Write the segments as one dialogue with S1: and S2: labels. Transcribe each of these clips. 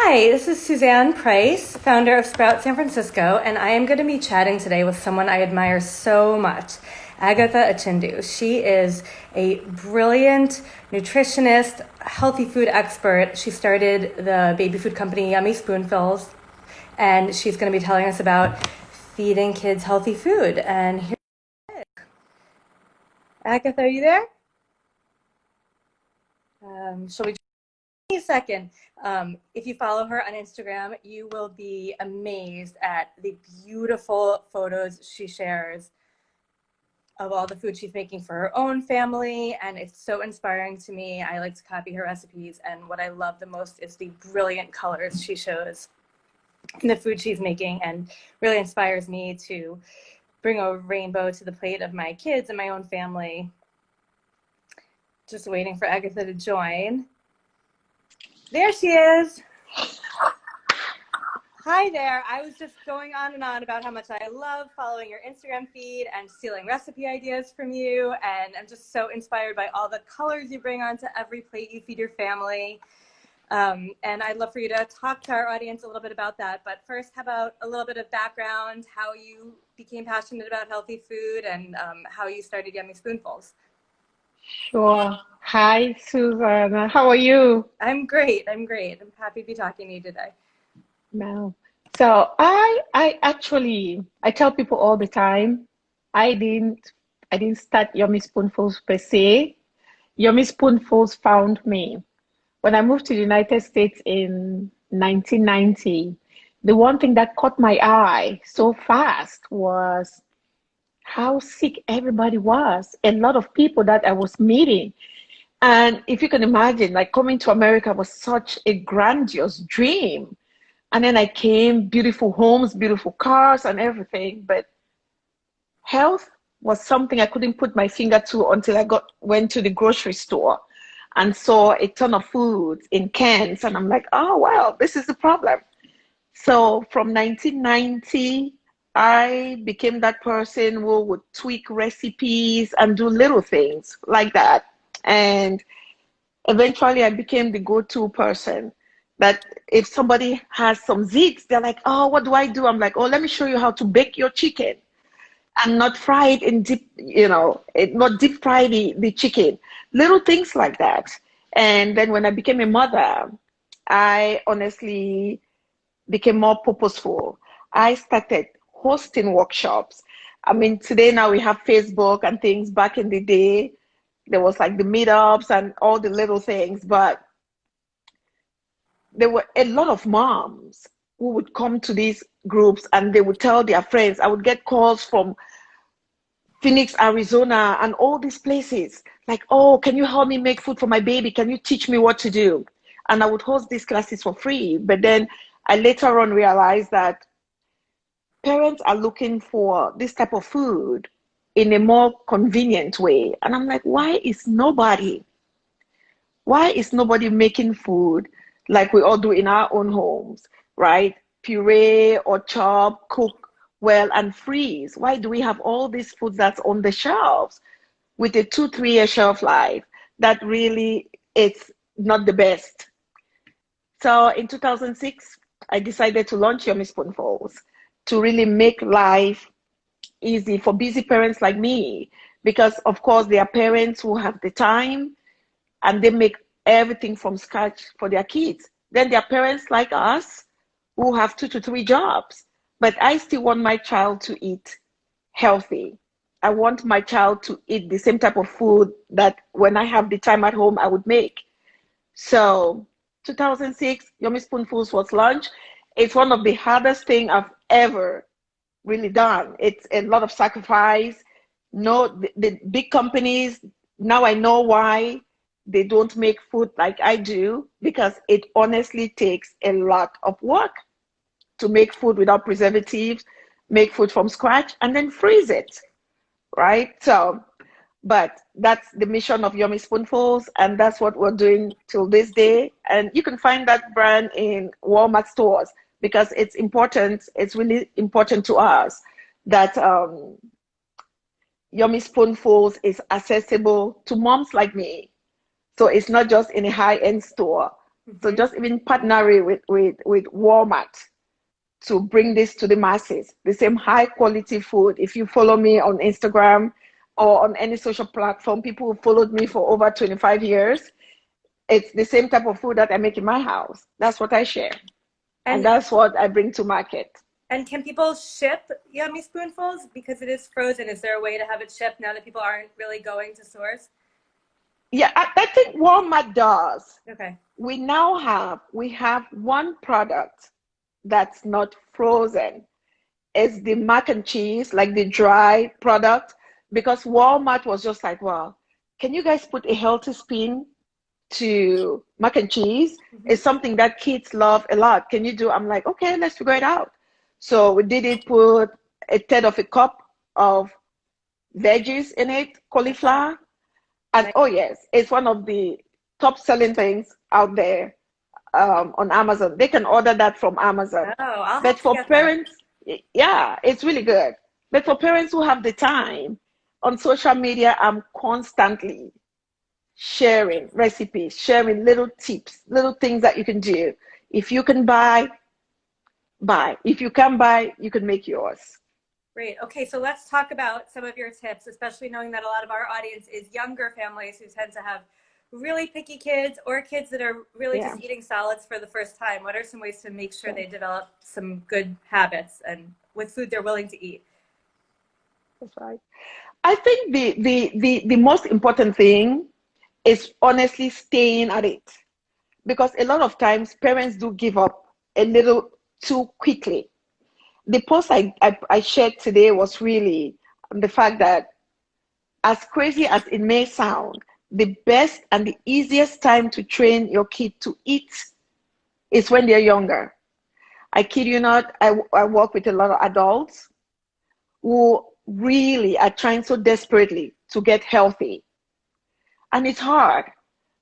S1: Hi, this is Suzanne Price, founder of Sprout San Francisco, and I am going to be chatting today with someone I admire so much, Agatha Achindu. She is a brilliant nutritionist, healthy food expert. She started the baby food company Yummy Spoonfuls, and she's going to be telling us about feeding kids healthy food. And here it is. Agatha, are you there? Shall we? A second. If you follow her on Instagram, you will be amazed at the beautiful photos she shares of all the food she's making for her own family, and it's so inspiring to me. I like to copy her recipes, and what I love the most is the brilliant colors she shows in the food she's making, and really inspires me to bring a rainbow to the plate of my kids and my own family. Just waiting for Agatha to join. There she is. Hi there. I was just going on and on about how much I love following your Instagram feed and stealing recipe ideas from you. And I'm just so inspired by all the colors you bring onto every plate you feed your family. And I'd love for you to talk to our audience a little bit about that. But first, how about a little bit of background, how you became passionate about healthy food and how you started Yummy Spoonfuls?
S2: Sure. Hi, Susan. How are you?
S1: I'm great. I'm happy to be talking to you today.
S2: No. So I tell people all the time, I didn't start Yummy Spoonfuls per se. Yummy Spoonfuls found me. When I moved to the United States in 1990, the one thing that caught my eye so fast was how sick everybody was. A lot of people that I was meeting. And if you can imagine, like coming to America was such a grandiose dream. And then I came, beautiful homes, beautiful cars, and everything. But health was something I couldn't put my finger to until went to the grocery store and saw a ton of foods in cans. And I'm like, oh, wow, this is the problem. So from 1990, I became that person who would tweak recipes and do little things like that. And eventually I became the go-to person that if somebody has some zigs, they're like, oh, what do I do? I'm like, oh, let me show you how to bake your chicken and not fry it in deep, not deep fry the chicken. Little things like that. And then when I became a mother, I honestly became more purposeful. I started hosting workshops. I mean, today now we have Facebook and things. Back in the day, there was like the meetups and all the little things, but there were a lot of moms who would come to these groups and they would tell their friends. I would get calls from Phoenix, Arizona, and all these places like, oh, can you help me make food for my baby? Can you teach me what to do? And I would host these classes for free. But then I later on realized that parents are looking for this type of food in a more convenient way. And I'm like, why is nobody making food like we all do in our own homes, right? Puree or chop, cook well and freeze. Why do we have all these foods that's on the shelves with a 2-3 year shelf life that really it's not the best? So in 2006, I decided to launch Yummy Spoonfuls to really make life easy for busy parents like me, because of course there are parents who have the time and they make everything from scratch for their kids. Then there are parents like us who have 2 to 3 jobs, but I still want my child to eat healthy. I want my child to eat the same type of food that when I have the time at home, I would make. So 2006, Yummy Spoonfuls was launched. It's one of the hardest things I've ever really done. It's a lot of sacrifice. No, the big companies, now I know why they don't make food like I do, because it honestly takes a lot of work to make food without preservatives, make food from scratch, and then freeze it, right? So, but that's the mission of Yummy Spoonfuls, and that's what we're doing till this day. And you can find that brand in Walmart stores because it's important. It's really important to us that Yummy Spoonfuls is accessible to moms like me. So it's not just in a high-end store, So
S1: Mm-hmm.
S2: just even partnering with Walmart to bring this to the masses, the same high quality food. If you follow me on Instagram or on any social platform, people who followed me for over 25 years, it's the same type of food that I make in my house. That's what I share. And
S1: And
S2: that's what I bring to market.
S1: and can people ship Yummy Spoonfuls because it is frozen? Is there a way to have it shipped now that people aren't really going to stores?
S2: Yeah, I think Walmart does.
S1: Okay.
S2: We have one product that's not frozen. It's the mac and cheese, like the dry product, because Walmart was just like, well, can you guys put a healthy spin to mac and cheese?
S1: Mm-hmm.
S2: It's something that kids love a lot. Can you do? I'm like, okay, let's figure it out. So we did it, put a third of a cup of veggies in it, cauliflower. And
S1: Nice.
S2: oh yes, it's one of the top selling things out there on Amazon. They can order that from Amazon.
S1: Oh, I'll
S2: But
S1: have to
S2: for
S1: get that.
S2: parents, yeah, it's really good. But for parents who have the time, on social media, I'm constantly sharing recipes, sharing little tips, little things that you can do. If you can buy, buy. If you can buy, you can make yours.
S1: Great. Okay, so let's talk about some of your tips, especially knowing that a lot of our audience is younger families who tend to have really picky kids or kids that are really
S2: Yeah.
S1: just eating salads for the first time. What are some ways to make sure
S2: Yeah.
S1: they develop some good habits and with food they're willing to eat?
S2: That's right. I think the most important thing is honestly staying at it, because a lot of times parents do give up a little too quickly. The post I shared today was really the fact that, as crazy as it may sound, the best and the easiest time to train your kid to eat is when they're younger. I kid you not, I work with a lot of adults who really are trying so desperately to get healthy. And it's hard,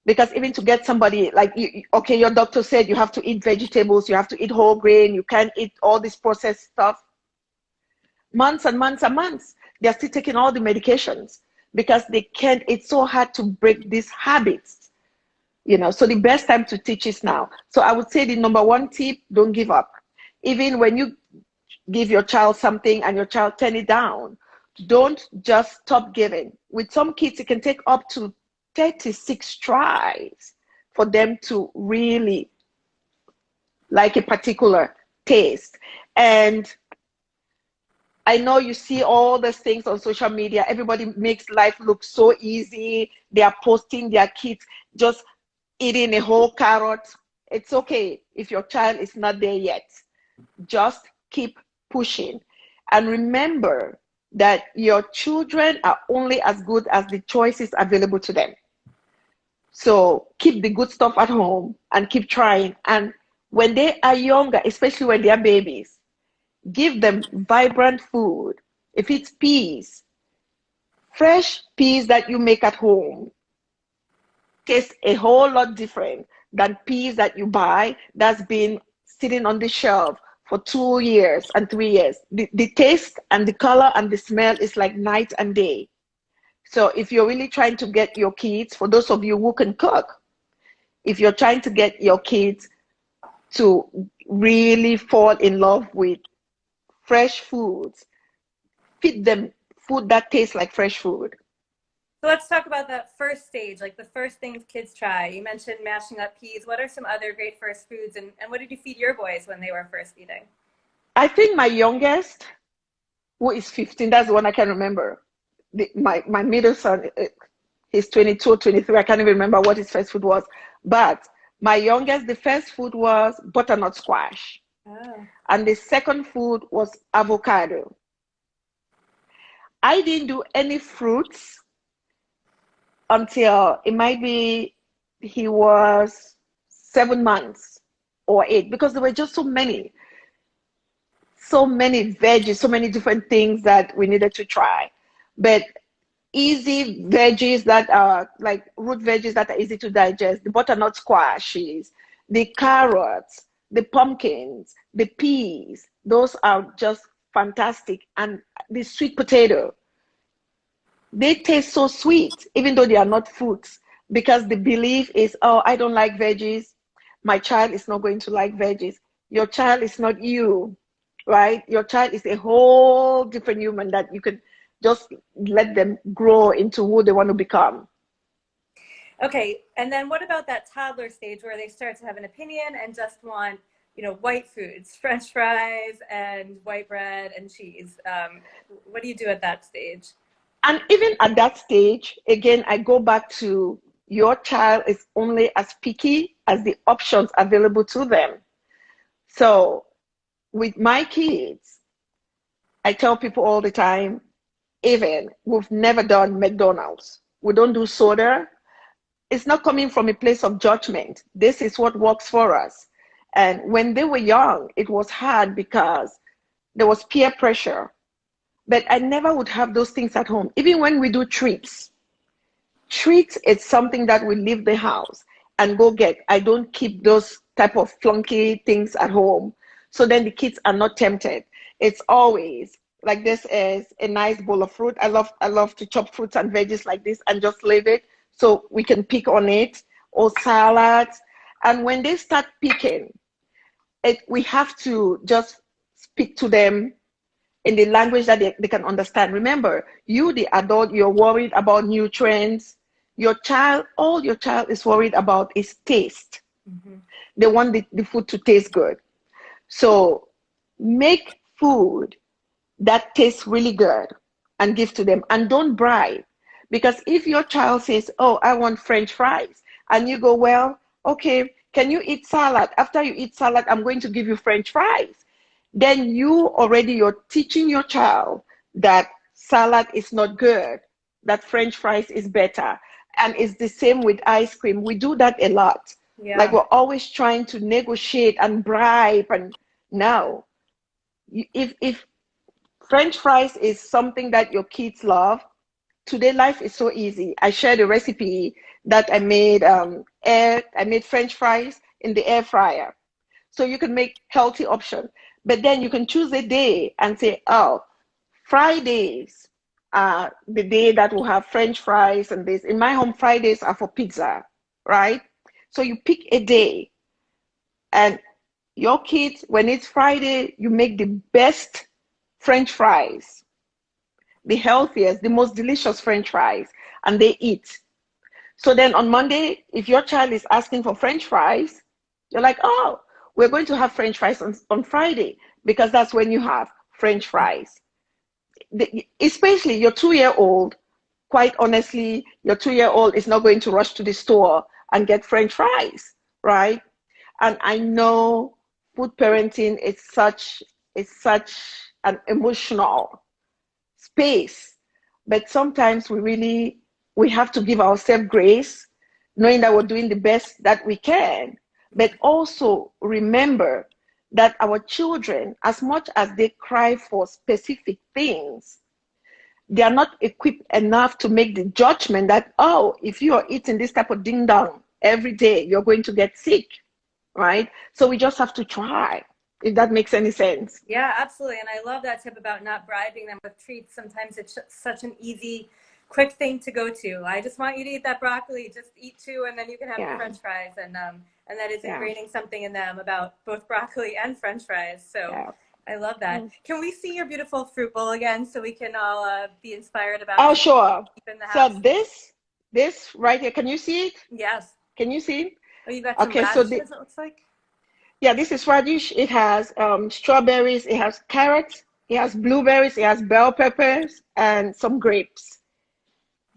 S2: because even to get somebody like you, okay, your doctor said you have to eat vegetables, you have to eat whole grain, you can't eat all this processed stuff. Months and months and months, they're still taking all the medications because they can't. It's so hard to break these habits, So the best time to teach is now. So I would say the number one tip: don't give up. Even when you give your child something and your child turn it down, don't just stop giving. With some kids, it can take up to 36 tries for them to really like a particular taste. And I know you see all these things on social media. Everybody makes life look so easy. They are posting their kids just eating a whole carrot. It's okay if your child is not there yet. Just keep pushing. And remember that your children are only as good as the choices available to them. So keep the good stuff at home and keep trying. And when they are younger, especially when they are babies, give them vibrant food. If it's peas, fresh peas that you make at home taste a whole lot different than peas that you buy that's been sitting on the shelf for 2 years and 3 years. The taste and the color and the smell is like night and day. So if you're really trying to get your kids, for those of you who can cook, if you're trying to get your kids to really fall in love with fresh foods, feed them food that tastes like fresh food.
S1: So let's talk about that first stage, like the first things kids try. You mentioned mashing up peas. What are some other great first foods, and what did you feed your boys when they were first eating?
S2: I think my youngest, who is 15, that's the one I can remember. My middle son, he's 22 or 23. I can't even remember what his first food was. But my youngest, the first food was butternut squash.
S1: Oh.
S2: And the second food was avocado. I didn't do any fruits until it might be he was 7 months or 8, because there were just so many veggies, so many different things that we needed to try. But easy veggies that are like root veggies that are easy to digest, the butternut squashes, the carrots, the pumpkins, the peas, those are just fantastic. And the sweet potato, they taste so sweet, even though they are not fruits, because the belief is, oh, I don't like veggies. my child is not going to like veggies. Your child is not you, right? Your child is a whole different human that you could just let them grow into who they want to become.
S1: Okay, and then what about that toddler stage where they start to have an opinion and just want, white foods, French fries and white bread and cheese? What do you do at that stage?
S2: And even at that stage, again, I go back to your child is only as picky as the options available to them. So with my kids, I tell people all the time, even we've never done McDonald's. We don't do soda. It's not coming from a place of judgment. This is what works for us. And when they were young, it was hard because there was peer pressure. But I never would have those things at home. Even when we do treats, it's something that we leave the house and go get. I don't keep those type of flunky things at home. So then the kids are not tempted. It's always like this is a nice bowl of fruit. I love to chop fruits and veggies like this and just leave it so we can pick on it, or salads. And when they start picking, we have to just speak to them in the language that they can understand. Remember, you, the adult, you're worried about nutrients. All your child is worried about is taste. Mm-hmm. They want the food to taste good. So make food that tastes really good and give to them. And don't bribe. Because if your child says, oh, I want French fries, and you go, well, okay, can you eat salad? After you eat salad, I'm going to give you French fries. Then you're teaching your child that salad is not good, that French fries is better. And it's the same with ice cream. We do that a lot. Yeah. Like we're always trying to negotiate and bribe. And now, if French fries is something that your kids love, today life is so easy. I shared a recipe that I made. I made French fries in the air fryer. So you can make healthy options. But then you can choose a day and say, oh, Fridays are the day that will have French fries and this. In my home, Fridays are for pizza, right? So you pick a day. And your kids, when it's Friday, you make the best French fries, the healthiest, the most delicious French fries, and they eat. So then on Monday, if your child is asking for French fries, you're like, oh, we're going to have French fries on Friday, because that's when you have French fries. Especially your 2-year-old, quite honestly, your 2-year-old is not going to rush to the store and get French fries, right? And I know food parenting is such an emotional space, but sometimes we have to give ourselves grace, knowing that we're doing the best that we can, but also remember that our children, as much as they cry for specific things, they are not equipped enough to make the judgment that, oh, if you are eating this type of ding dong every day, you're going to get sick, right? So we just have to try, if that makes any sense.
S1: Yeah, absolutely. And I love that tip about not bribing them with treats. Sometimes it's such an easy, quick thing to go to. I just want you to eat that broccoli, just eat 2, and then you can have the French fries. And that is ingraining something in them about both broccoli and French fries. So I love that. Can we see your beautiful fruit bowl again so we can all be inspired about it?
S2: Oh, sure. So this right here, can you see it?
S1: Yes.
S2: Can you see it?
S1: Oh, you got some radishes, it looks like?
S2: Yeah, this is radish. It has strawberries, it has carrots, it has blueberries, it has bell peppers, and some grapes.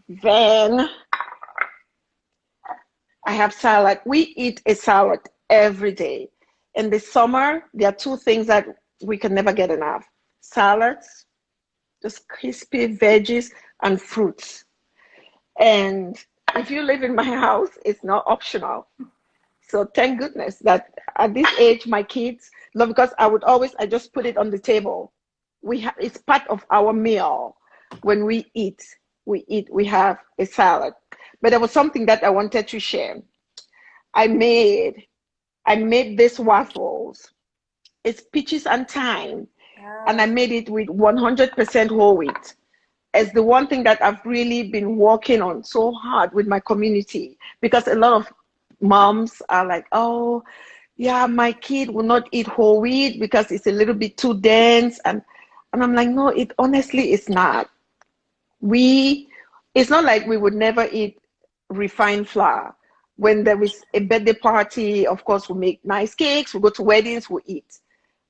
S2: Then I have salad. We eat a salad every day. In the summer, there are 2 things that we can never get enough. Salads, just crispy veggies, and fruits. And if you live in my house, it's not optional. So thank goodness that at this age, my kids love, because I just put it on the table. It's part of our meal. When we eat, we have a salad. But there was something that I wanted to share. I made these waffles. It's peaches and thyme. And I made it with 100% whole wheat. It's the one thing that I've really been working on so hard with my community, because a lot of moms are like, oh, yeah, my kid will not eat whole wheat because it's a little bit too dense. And I'm like, no, it honestly is not. It's not like we would never eat refined flour. When there is a birthday party, of course, we make nice cakes, we go to weddings, we eat.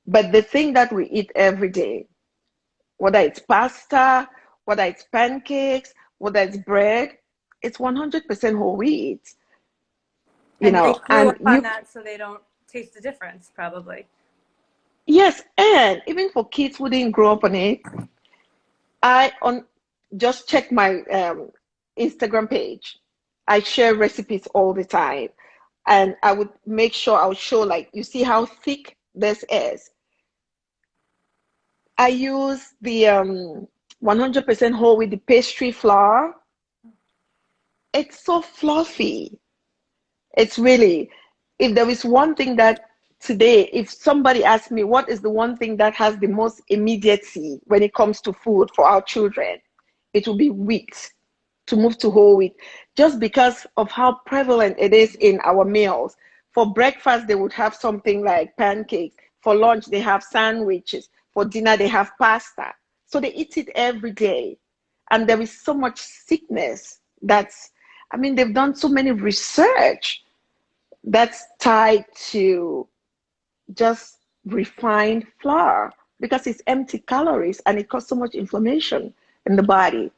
S2: But the thing that we eat every day, whether it's pasta, whether it's pancakes, whether it's bread, it's 100% whole wheat.
S1: And they grew
S2: And
S1: up on that, so they don't taste the difference, probably.
S2: yes, and even for kids who didn't grow up on it, just check my Instagram page. I share recipes all the time, and I would make sure I'll show, like, you see how thick this is. I use the 100% whole with the pastry flour. It's so fluffy. It's really, if there is one thing that today, if somebody asks me what is the one thing that has the most immediacy when it comes to food for our children, it will be wheat, to move to whole wheat, just because of how prevalent it is in our meals. For breakfast, they would have something like pancakes. For lunch, they have sandwiches. For dinner, they have pasta. So they eat it every day. And there is so much sickness they've done so many research that's tied to just refined flour because it's empty calories and it causes so much inflammation in the body.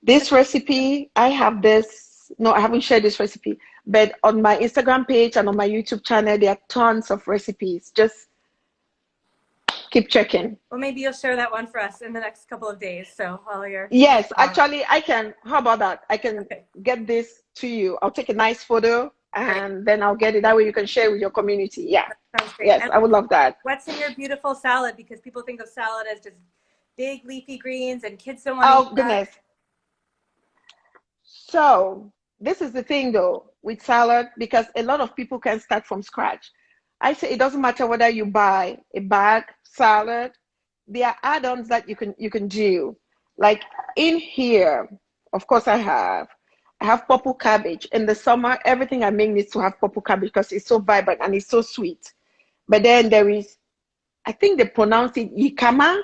S2: This recipe, I haven't shared this recipe, but on my Instagram page and on my YouTube channel, there are tons of recipes. Just keep checking.
S1: Well, maybe you'll share that one for us in the next couple of days. So while you're
S2: Yes, actually, I can. How about that? I can get this to you. I'll take a nice photo and then I'll get it. That way you can share with your community. Yeah.
S1: That sounds great.
S2: Yes,
S1: And
S2: I would love that.
S1: what's in your beautiful salad? Because people think of salad as just big leafy greens and kids don't want to eat
S2: Goodness.
S1: that.
S2: So this is the thing though with salad, because a lot of people can start from scratch. I say it doesn't matter whether you buy a bag salad. There are add-ons that you can do. Like in here, of course, I have purple cabbage. In the summer, everything I make needs to have purple cabbage because it's so vibrant and it's so sweet. But then there is, I think they pronounce it jicama.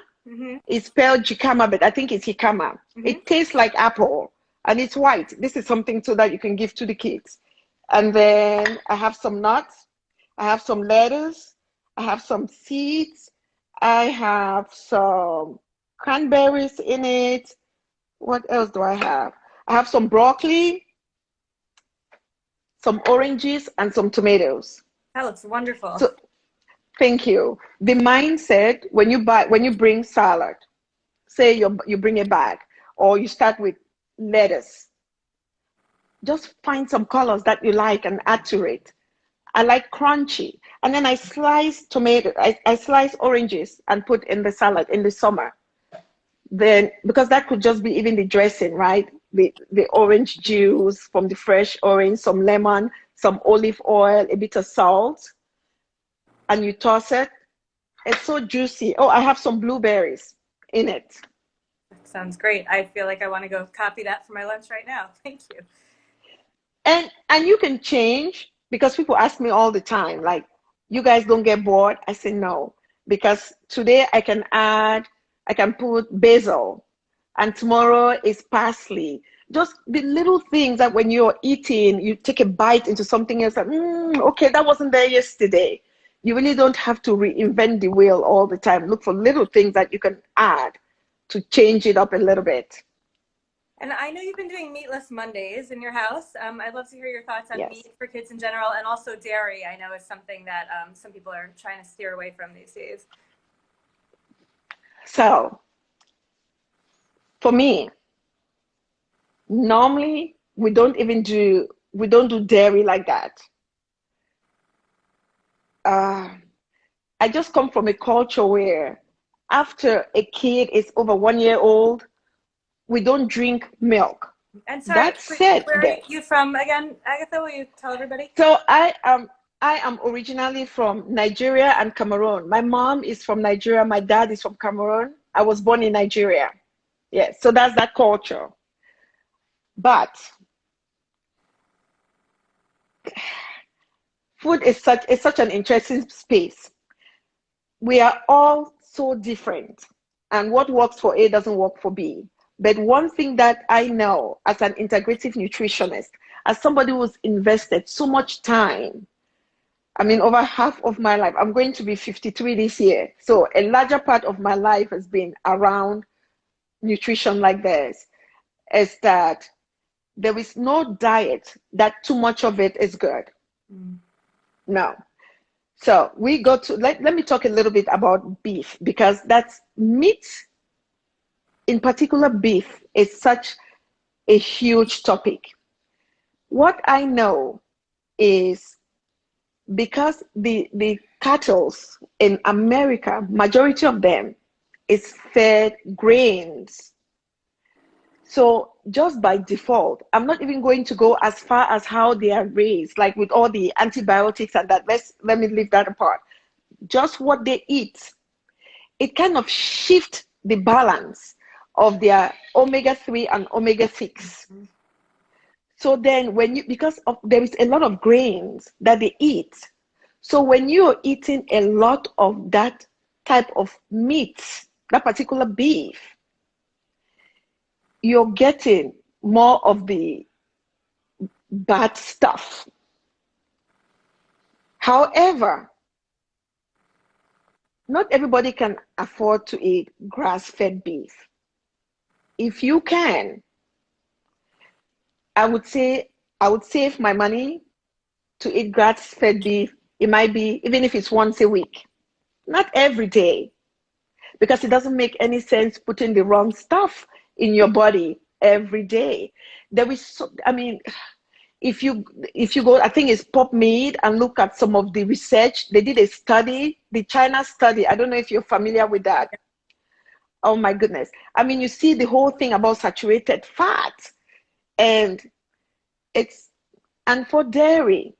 S2: It's spelled jicama, but I think it's jicama. It tastes like apple and it's white. This is something so that you can give to the kids. And then I have some nuts. I have some lettuce. I have some seeds. I have some cranberries in it. What else do I have? I have some broccoli, some oranges, and some tomatoes.
S1: That looks wonderful.
S2: So, thank you. The mindset when you bring salad, say you bring a bag, or you start with lettuce, just find some colors that you like and add to it. I like crunchy. And then I slice tomato, I slice oranges and put in the salad in the summer. Then, because that could just be even the dressing, right? The orange juice from the fresh orange, some lemon, some olive oil, a bit of salt, and you toss it. It's so juicy. Oh, I have some blueberries in it.
S1: That sounds great. I feel like I want to go copy that for my lunch right now. Thank you.
S2: And you can change, because people ask me all the time, like, you guys don't get bored? I say no, because today I can put basil, and tomorrow is parsley. Just the little things that when you're eating, you take a bite into something else, like, okay, that wasn't there yesterday. You really don't have to reinvent the wheel all the time. Look for little things that you can add to change it up a little bit.
S1: And I know you've been doing Meatless Mondays in your house. I'd love to hear your thoughts on meat for kids in general, and also dairy. I know is something that some people are trying to steer away from these days.
S2: So, for me, normally we don't do dairy like that. I just come from a culture where after a kid is over 1 year old, we don't drink milk.
S1: And sorry, where are you from again, Agatha? Will you tell everybody?
S2: So I am originally from Nigeria and Cameroon. My mom is from Nigeria. My dad is from Cameroon. I was born in Nigeria. Yes, so that's that culture. But food is such an interesting space. We are all so different, and what works for A doesn't work for B. But one thing that I know as an integrative nutritionist, as somebody who's invested so much time, I mean, over half of my life, I'm going to be 53 this year. So a larger part of my life has been around nutrition like this, is that there is no diet that too much of it is good. No. So we go to, let me talk a little bit about beef, because that's meat, in particular beef, is such a huge topic. What I know is because the cattle in America, majority of them is fed grains. So just by default, I'm not even going to go as far as how they are raised, like with all the antibiotics and that. Let me leave that apart. Just what they eat, it kind of shifts the balance of their omega-3 and omega-6. So then because there is a lot of grains that they eat. So when you're eating a lot of that type of meat, that particular beef, you're getting more of the bad stuff. However, not everybody can afford to eat grass-fed beef. If you can, I would save my money to eat grass-fed beef. It might be, even if it's once a week, not every day, because it doesn't make any sense putting the wrong stuff in your body every day. There is, I mean, if you go, I think it's PubMed, and look at some of the research. They did a study, the China study. I don't know if you're familiar with that. Oh my goodness. I mean, you see the whole thing about saturated fat, and for dairy,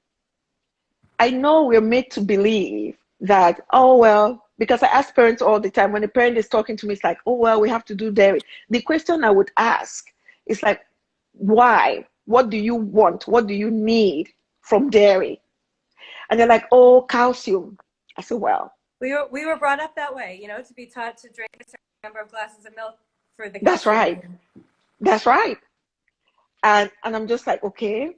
S2: I know we're made to believe that, oh, well, because I ask parents all the time, when a parent is talking to me, it's like, oh, well, we have to do dairy. The question I would ask is like, why? What do you want? What do you need from dairy? And they're like, oh, calcium. I said, well.
S1: We were brought up that way, to be taught to drink a certain number of glasses of milk for the calcium.
S2: That's right. That's right. And I'm just like, okay,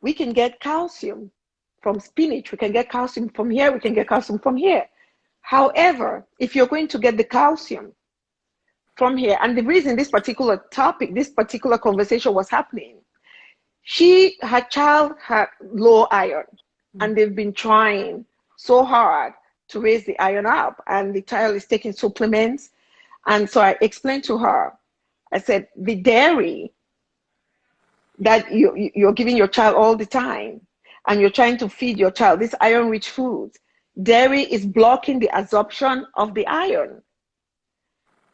S2: we can get calcium from spinach. We can get calcium from here. We can get calcium from here. However, if you're going to get the calcium from here, and the reason this particular topic, this particular conversation was happening, her child had low iron, and they've been trying so hard to raise the iron up, and the child is taking supplements. And so I explained to her, I said, the dairy that you're giving your child all the time, and you're trying to feed your child this iron-rich foods, dairy is blocking the absorption of the iron.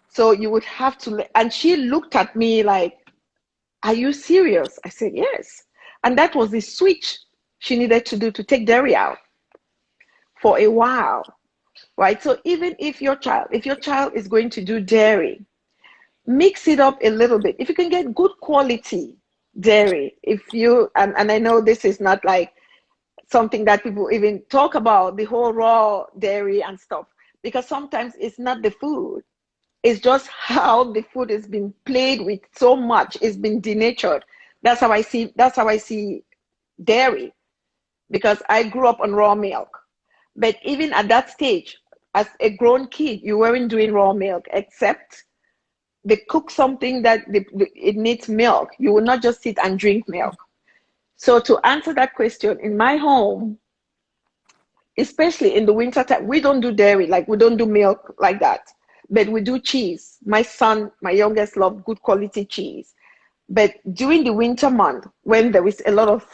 S2: So you would have to, and she looked at me like, are you serious? I said, yes. And that was the switch she needed to do to take dairy out for a while, right? So even if your child is going to do dairy, mix it up a little bit. If you can get good quality dairy, and I know this is not like something that people even talk about, the whole raw dairy and stuff, because sometimes it's not the food, it's just how the food has been played with so much, it's been denatured. That's how I see dairy, because I grew up on raw milk. But even at that stage, as a grown kid, you weren't doing raw milk, except they cook something that it needs milk. You will not just sit and drink milk. So to answer that question, in my home, especially in the winter time, we don't do dairy, like we don't do milk like that, but we do cheese. My son, my youngest, loves good quality cheese. But during the winter month, when there is a lot of,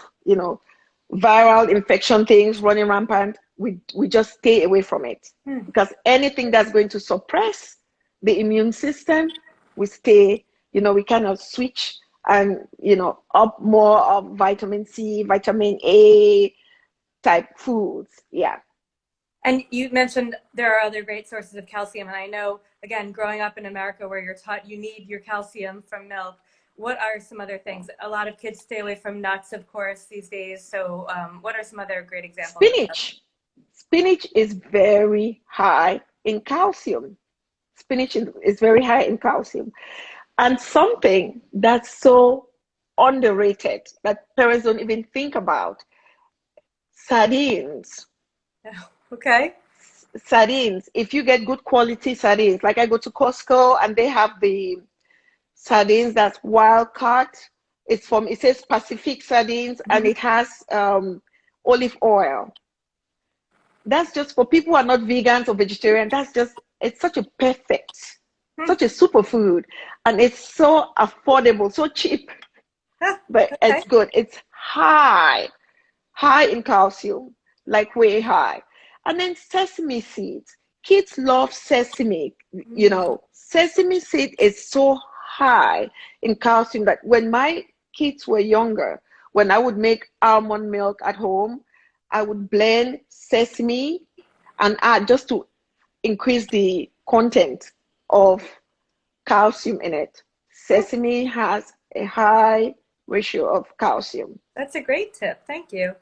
S2: viral infection things running rampant, we just stay away from it. Because anything that's going to suppress the immune system, we stay, we kind of switch and, up more of vitamin C, vitamin A type foods. Yeah.
S1: And you mentioned there are other great sources of calcium. And I know, again, growing up in America where you're taught you need your calcium from milk, what are some other things? A lot of kids stay away from nuts, of course, these days. So what are some other great examples?
S2: Spinach. Spinach is very high in calcium. Spinach is very high in calcium. And something that's so underrated that parents don't even think about, sardines.
S1: Okay.
S2: Sardines. If you get good quality sardines, like I go to Costco and they have the sardines that's wild caught. It's from, it says Pacific sardines, and it has olive oil. That's just for people who are not vegans or vegetarian. That's just, it's such a perfect, such a superfood, and it's so affordable, so cheap, but
S1: Okay.
S2: it's good. It's high in calcium, like way high. And then sesame seeds. Kids love sesame. You know, sesame seed is so high in calcium that when my kids were younger, when I would make almond milk at home, I would blend sesame and add just to increase the content of calcium in it. Sesame has a high ratio of calcium.
S1: That's a great tip. Thank you.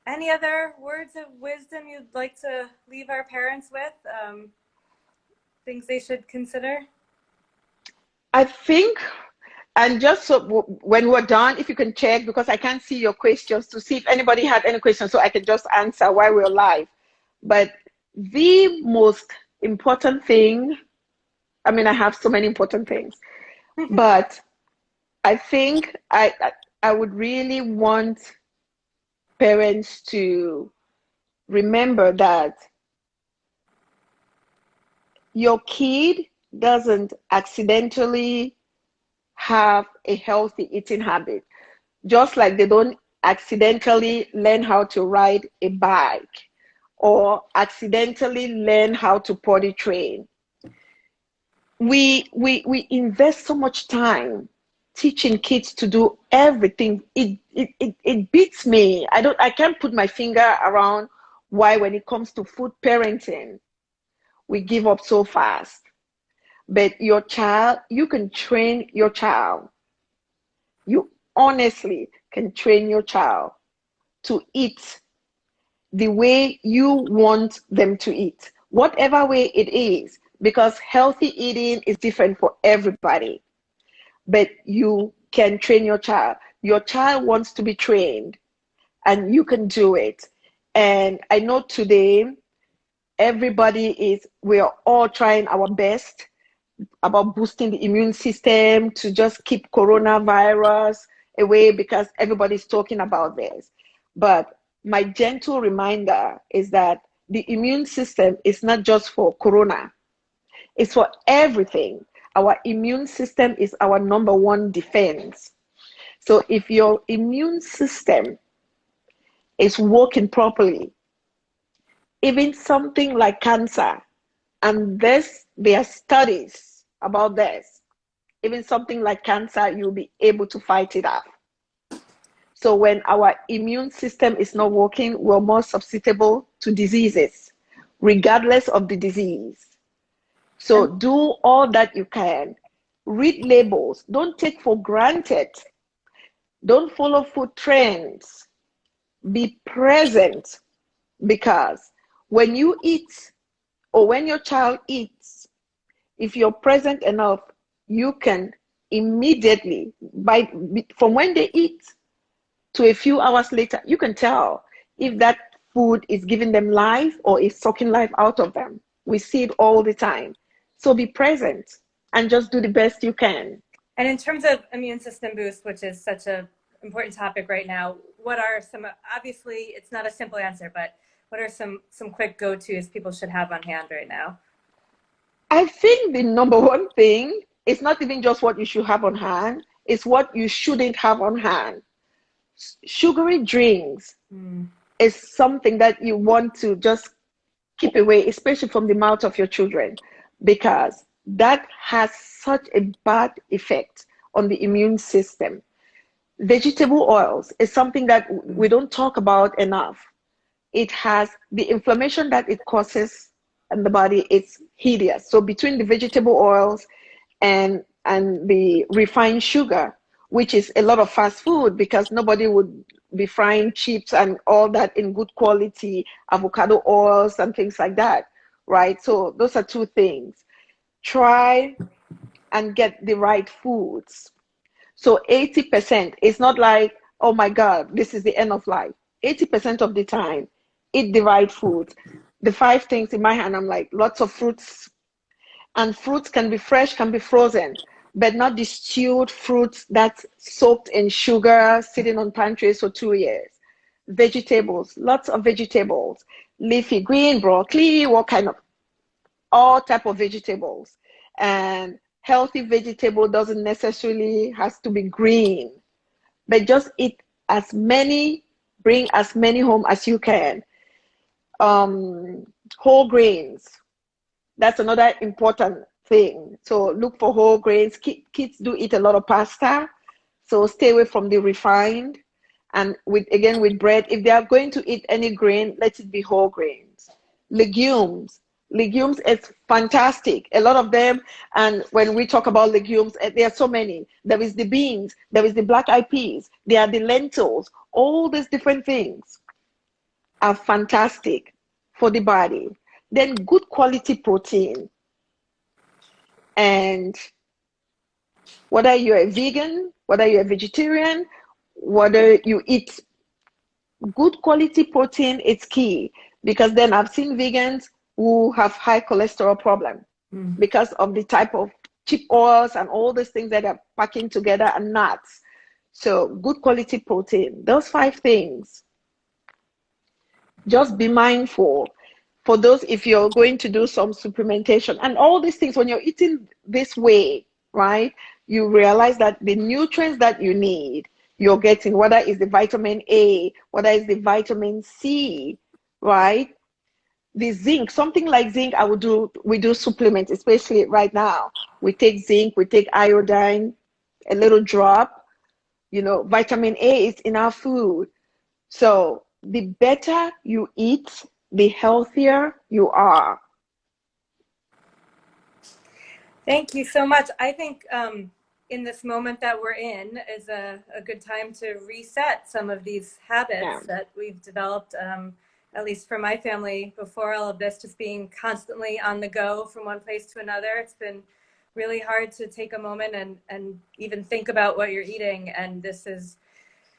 S1: Any other words of wisdom you'd like to leave our parents with? Things they should consider?
S2: I think, and just so when we're done, if you can check, because I can't see your questions, to see if anybody had any questions so I can just answer while we're live. But the most important thing, I mean, I have so many important things, but I think I would really want parents to remember that your kid doesn't accidentally have a healthy eating habit, just like they don't accidentally learn how to ride a bike or accidentally learn how to potty train. We invest so much time teaching kids to do everything. It beats me. I can't put my finger around why when it comes to food parenting, we give up so fast. But your child, you can train your child. You honestly can train your child to eat the way you want them to eat, whatever way it is, because healthy eating is different for everybody. But you can train your child. Your child wants to be trained, and you can do it. And I know today, we are all trying our best about boosting the immune system to just keep coronavirus away because everybody's talking about this. But my gentle reminder is that the immune system is not just for corona, it's for everything. Our immune system is our number one defense. So if your immune system is working properly, even something like cancer, and there are studies about this, even something like cancer, you'll be able to fight it off. So when our immune system is not working, we're more susceptible to diseases, regardless of the disease. So do all that you can. Read labels. Don't take for granted. Don't follow food trends. Be present, because when you eat or when your child eats, if you're present enough, you can immediately, from when they eat to a few hours later, you can tell if that food is giving them life or is sucking life out of them. We see it all the time. So be present and just do the best you can.
S1: And in terms of immune system boost, which is such an important topic right now, what are some, obviously it's not a simple answer, but what are some quick go-tos people should have on hand right now?
S2: I think the number one thing is not even just what you should have on hand, it's what you shouldn't have on hand. Sugary drinks is something that you want to just keep away, especially from the mouth of your children, because that has such a bad effect on the immune system. Vegetable oils is something that we don't talk about enough. It has the inflammation that it causes in the body, it's hideous. So between the vegetable oils and and the refined sugar, which is a lot of fast food because nobody would be frying chips and all that in good quality avocado oils and things like that, right? So those are two things. Try and get the right foods. So 80%, it's not like, oh my God, this is the end of life. 80% of the time, eat the right foods. The 5 things in my hand, I'm like, lots of fruits, and fruits can be fresh, can be frozen, but not the stewed fruits that's soaked in sugar, sitting on pantries for 2 years. Vegetables, lots of vegetables, leafy green, broccoli, what kind of, all type of vegetables. And healthy vegetable doesn't necessarily has to be green, but just eat as many, bring as many home as you can. Whole grains, that's another important thing. So look for whole grains. Kids do eat a lot of pasta, so stay away from the refined. And with bread, if they are going to eat any grain, let it be whole grains. Legumes. Legumes is fantastic. A lot of them, and when we talk about legumes, there are so many. There is the beans, there is the black eyed peas, there are the lentils. All these different things are fantastic for the body. Then good quality protein. And whether you're a vegan, whether you're a vegetarian, whether you eat good quality protein, it's key. Because then I've seen vegans who have high cholesterol problem because of the type of cheap oils and all these things that are packing together and nuts. So good quality protein, those 5 things. Just be mindful for those, if you're going to do some supplementation and all these things, when you're eating this way, right, you realize that the nutrients that you need, you're getting, whether it's the vitamin A, whether it's the vitamin C, right? The zinc, something like zinc, we do supplements, especially right now. We take zinc, we take iodine, a little drop, vitamin A is in our food. So the better you eat, the healthier you are.
S1: Thank you so much. I think in this moment that we're in is a good time to reset some of these habits that we've developed, at least for my family before all of this, just being constantly on the go from one place to another. It's been really hard to take a moment and even think about what you're eating. And this has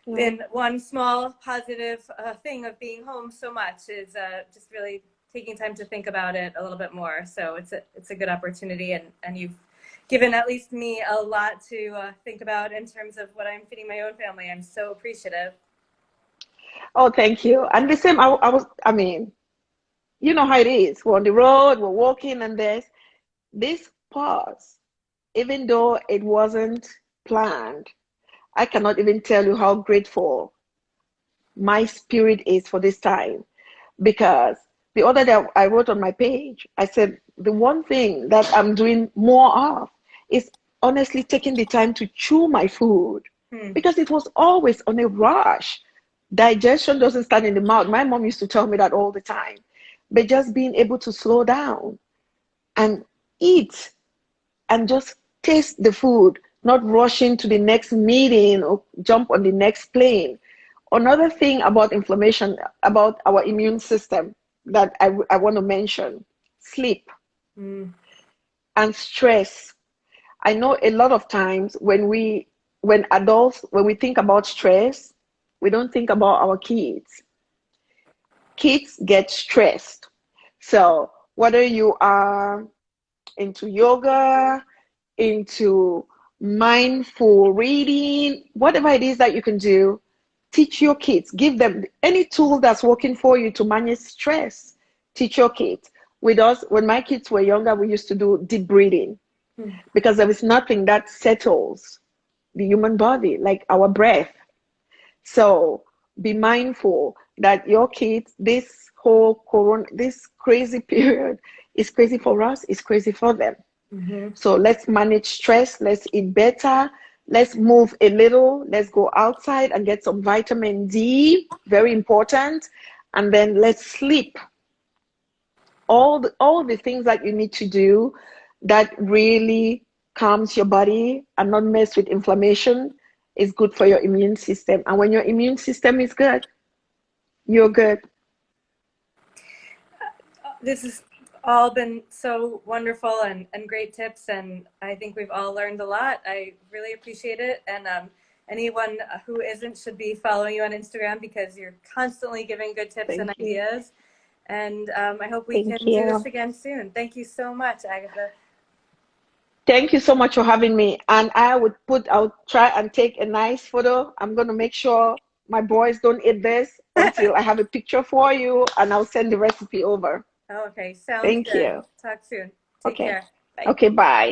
S1: been one small positive thing of being home so much, is just really taking time to think about it a little bit more. So it's a good opportunity, and you've given at least me a lot to think about in terms of what I'm feeding my own family. I'm so appreciative.
S2: Oh, thank you. And the same, I mean, you know how it is. We're on the road, we're walking, and there's this pause. Even though it wasn't planned, I cannot even tell you how grateful my spirit is for this time. Because the other day I wrote on my page, I said, the one thing that I'm doing more of is honestly taking the time to chew my food. Because it was always on a rush. Digestion doesn't start in the mouth. My mom used to tell me that all the time. But just being able to slow down and eat and just taste the food, not rushing to the next meeting or jump on the next plane. Another thing about inflammation, about our immune system that I want to mention, sleep and stress. I know a lot of times when adults, when we think about stress, we don't think about our kids. Kids get stressed. So whether you are into yoga, into mindful reading, whatever it is that you can do, teach your kids. Give them any tool that's working for you to manage stress. Teach your kids. With us, when my kids were younger, we used to do deep breathing because there is nothing that settles the human body like our breath. So be mindful that your kids, this whole this crazy period is crazy for us, it's crazy for them. So let's manage stress, let's eat better, let's move a little, let's go outside and get some vitamin D, very important, and then let's sleep. All the things that you need to do that really calms your body and not mess with inflammation is good for your immune system. And when your immune system is good, you're good.
S1: This has all been so wonderful and great tips, and I think we've all learned a lot. I really appreciate it, and anyone who isn't should be following you on Instagram because you're constantly giving good tips and ideas. And I hope we can do this again soon. Thank you so much, Agatha.
S2: Thank you so much for having me. And I'll try and take a nice photo. I'm going to make sure my boys don't eat this until I have a picture for you, and I'll send the recipe over.
S1: Okay, sounds
S2: Thank
S1: good.
S2: you.
S1: Talk soon. Take care. Bye.
S2: Okay, bye.